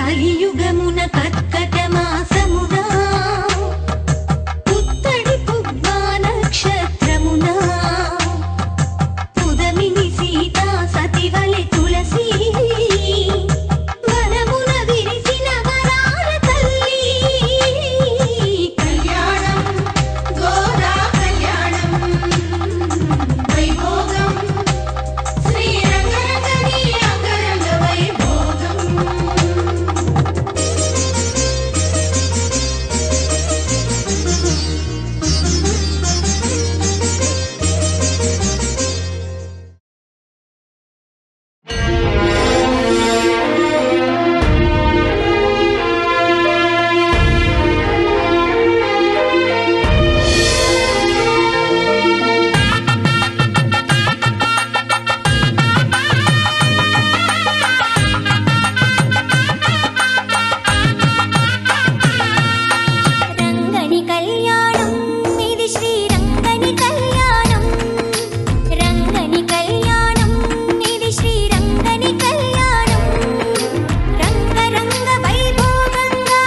కలియుగమున కర్కట మాసమున పుత్తడి పుబ్బ నక్షత్రమున పుదమిని సీతా సతివలె తులసి వనమున విరిసిన వరాల తల్లి కళ్యాణం గోదా కళ్యాణం వైభోగం శ్రీరంగరంగని అంగరంగ వైభోగం. రంగని కళ్యాణం ఇది శ్రీరంగని కళ్యాణం రంగని కళ్యాణం ఇది శ్రీరంగని కళ్యాణం రంగరంగ వైభోగంగా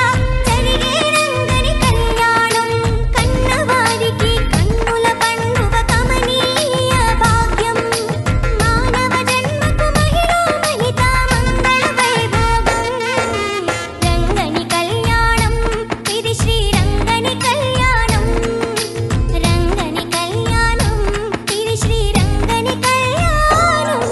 జరిగే రంగని కళ్యాణం కన్నవారికి కన్నుల పండుగ కమనీయ భాగ్యం మానవ జన్మకు మహిళా మహిత మంగళ వైభోగం రంగని కళ్యాణం ఇది శ్రీరంగని కళ్యాణం రంగని కళ్యాణం ఇది శ్రీరంగని కళ్యాణం.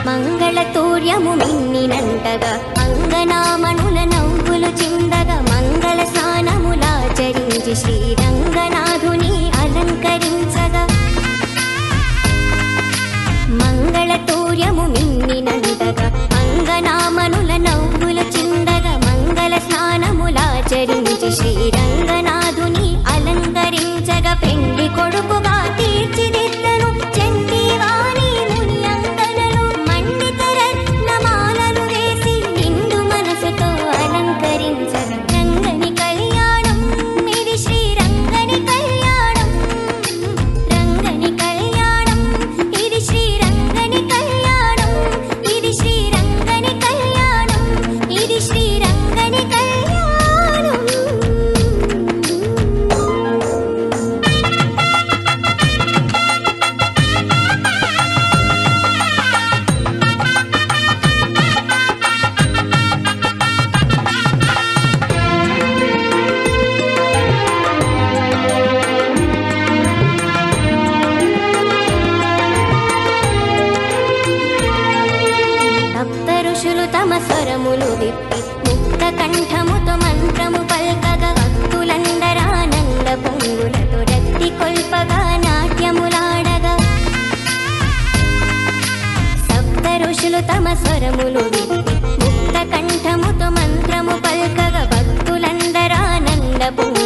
మంగళతూర్యము మిన్నినంటగా అంగనామణుల నవ్వులు చిందగా మంగళ స్నానములాచరించి శ్రీరంగనాథుని అలంకరించగా మంగళతూర్యము మిన్నినంటగా అంగనామణుల నవ్వులు చిందగా మంగళ స్నానములాచరించి శ్రీరంగనాథుని అలంకరించగా పెండి కొడుకుగా తీర్చిదిద్దను చంటివాణి ముని అంకనలు మండిత రత్నమాలలు వేసి నిండు మనసుతో అలంకరించగా రంగని కళ్యాణం ఇది శ్రీరంగని కళ్యాణం రంగని కళ్యాణం ఇది శ్రీరంగని కళ్యాణం ఇది శ్రీరంగని కళ్యాణం ఇది శ్రీరంగని కళ్యాణం. సప్త ఋషులు తమ స్వరములు విప్పి ముక్త కంఠముతో మంత్రము పల్కగా భక్తులందరానంద పొంగులతో రక్తి కొల్పగా నాట్యములాడగా సప్త ఋషులు తమ స్వరములు విప్పి ముక్త కంఠముతో మంత్రము పల్కగా భక్తులందరానంద పొంగులతో